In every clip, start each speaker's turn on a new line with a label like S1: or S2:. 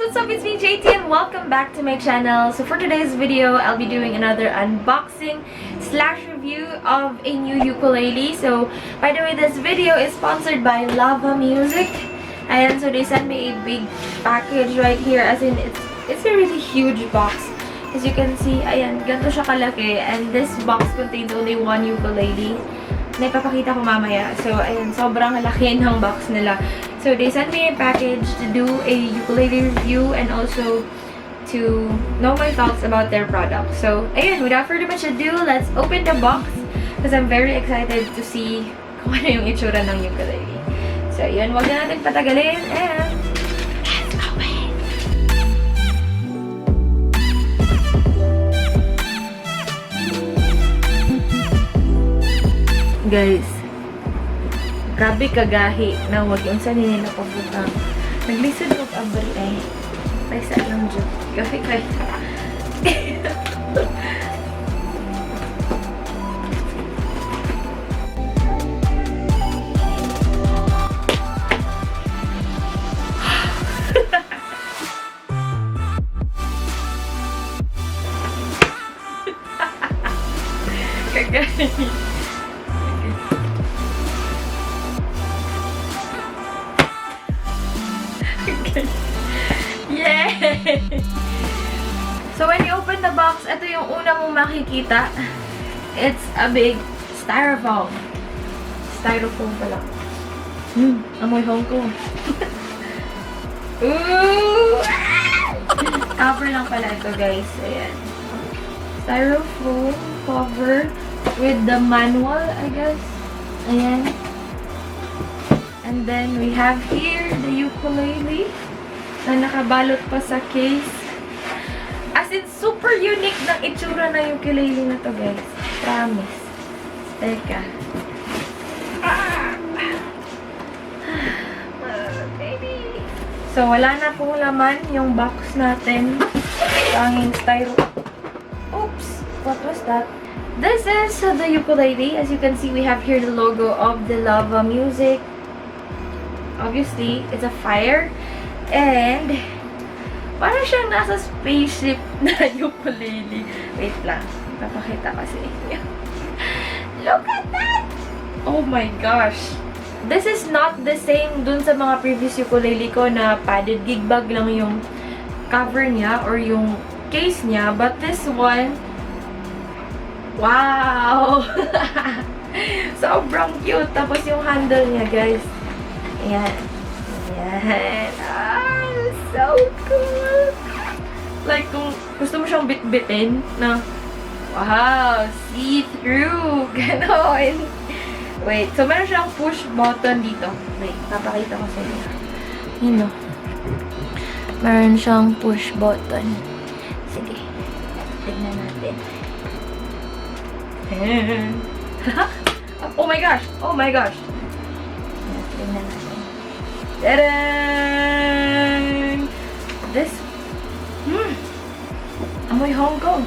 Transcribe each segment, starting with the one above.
S1: what's up? It's me, Jaytee, and welcome back to my channel. So for today's video, I'll be doing another unboxing slash review of a new ukulele. So, by the way, this video is sponsored by Lava Music. And so they sent me a big package right here, as in it's a really huge box. As you can see, ayan, ganito siya kalaki. And this box contains only one ukulele. Naipapakita ko mamaya. So, ayan, sobrang laki ng box nila. So, they sent me a package to do a ukulele review and also to know my thoughts about their product. So, ayan, without further much ado, let's open the box because I'm very excited to see kung ano yung itsura ng ukulele. So, ayan, wag na natin patagalin and let's open! Guys, grabe kagahi na wag yung saninin na pabutang. Naglisod ko abri eh. Paisa lang dyan. Gahi kay. Kagahi. Yay! So when you open the box, ito yung una mong makikita. It's a big styrofoam. Styrofoam pala. Amoy Hong Kong. Ooh! Cover lang pala ito, guys. Ayan. Styrofoam cover with the manual, I guess. Ayan. And then we have here the ukulele na nakabalot pa sa case. As in, super unique ng itsura na ukulele na to, guys. Promise. Teka. Baby. So, wala na pong laman yung box natin. Tanging styro. Oops! What was that? This is the ukulele. As you can see, we have here the logo of the Lava Music. Obviously, it's a fire. And, parang siyang nasa spaceship na ukulele. Wait lang. Papakita ko sa inyo. Look at that! Oh my gosh. This is not the same dun sa mga previous ukulele ko na padded gig bag lang yung cover niya or yung case niya. But this one, wow! Sobrang cute. Tapos yung handle niya, guys. Ayan. Ayan. Ah, so cool. Like, kung gusto mo siyang bit-bitin na, wow, see-through. Ganon. Wait. So, meron siyang push button dito. Wait, papakita ko sa inyo. Yun o. Meron siyang push button. Sige. Tignan natin. Ayan. Oh my gosh! Oh my gosh! Tignan natin. Tadang! This, amoy Hong Kong.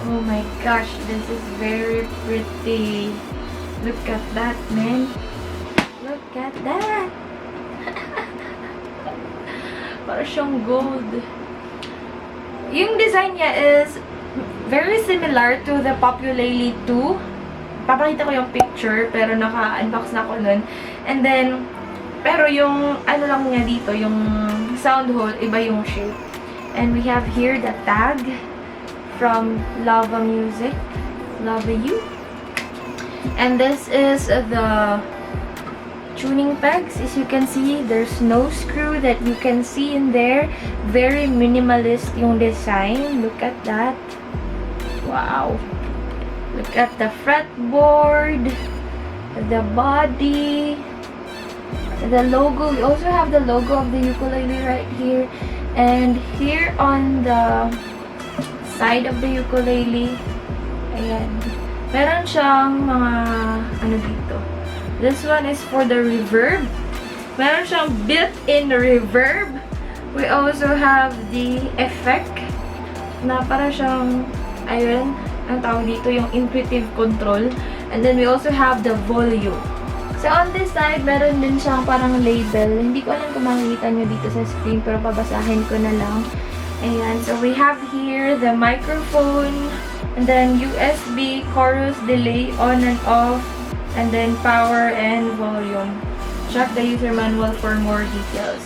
S1: Oh my gosh, this is very pretty. Look at that, man. Look at that. Parang siyang gold. Yung design niya is very similar to the Ukulele 2. Papakita ko yung picture, pero naka-unbox na ko nun. And then, pero yung, ano lang niya dito, yung sound hole, iba yung shape. And we have here the tag from Lava Music. Love you. And this is the tuning pegs. As you can see, there's no screw that you can see in there. Very minimalist yung design. Look at that. Wow. Look at the fretboard, the body, the logo. We also have the logo of the ukulele right here. And here on the side of the ukulele, ayan, meron siyang mga, ano dito. This one is for the reverb. Meron siyang built-in reverb. We also have the effect na para siyang, ayun, ang tawag dito, yung intuitive control. And then we also have the volume. So, on this side, meron din siyang parang label. Hindi ko alam kung makikita nyo dito sa screen, pero babasahin ko na lang. Ayan. So, we have here the microphone, and then USB, chorus, delay, on and off, and then power and volume. Check the user manual for more details.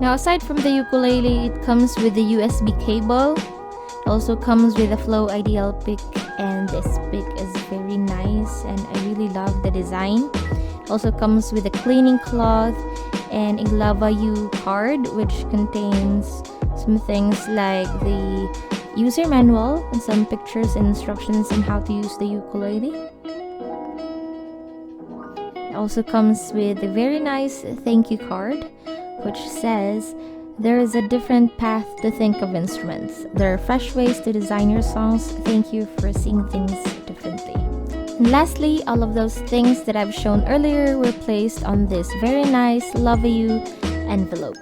S2: Now, aside from the ukulele, it comes with the USB cable. It also comes with a Flow Ideal pick, and this pick is very nice and I really love the design. It also comes with a cleaning cloth and a Lava U card, which contains some things like the user manual and some pictures and instructions on how to use the ukulele. It also comes with a very nice thank you card, which says, "There is a different path to think of instruments. There are fresh ways to design your songs. Thank you for seeing things differently." And lastly, all of those things that I've shown earlier were placed on this very nice Love You envelope.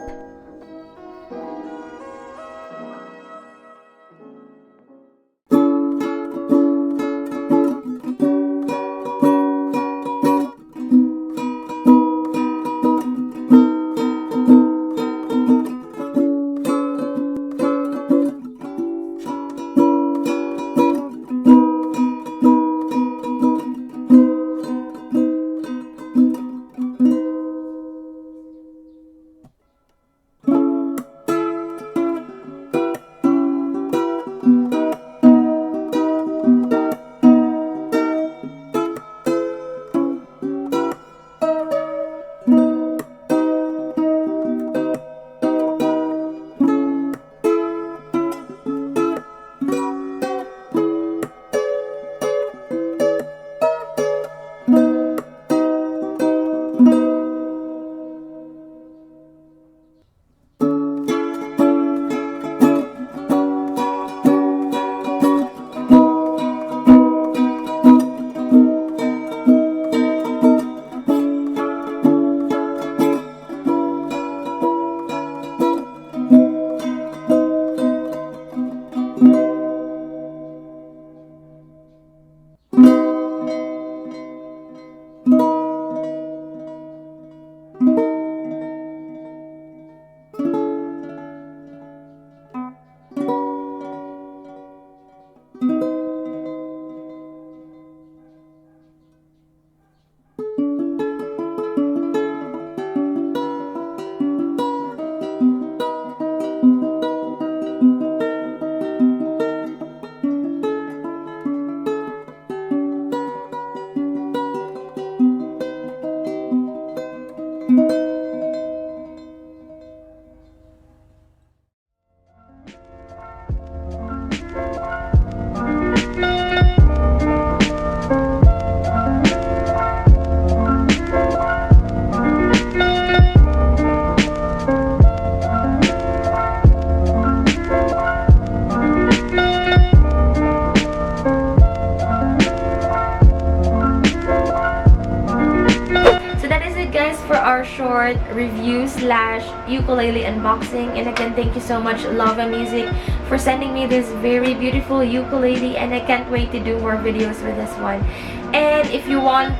S1: Our short review slash ukulele unboxing. And again, thank you so much Lava Music for sending me this very beautiful ukulele, and I can't wait to do more videos with this one. And if you want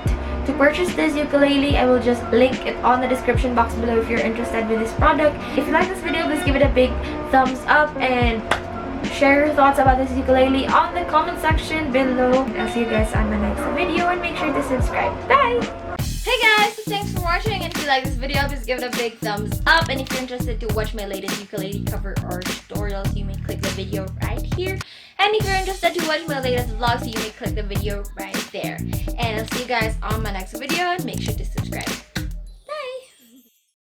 S1: to purchase this ukulele, I will just link it on the description box below if you're interested with this product. If you like this video, please give it a big thumbs up and share your thoughts about this ukulele on the comment section below. I'll see you guys on my next video, and make sure to subscribe. Bye!
S2: Hey
S1: guys, so thanks for watching, and if you like this video, please give it a big thumbs up, and if you're interested to watch my latest ukulele cover or tutorials, you may click the video right here, and if you're interested to watch my latest vlogs, you may click the video right there. And I'll see you guys on my next video, and make sure to subscribe.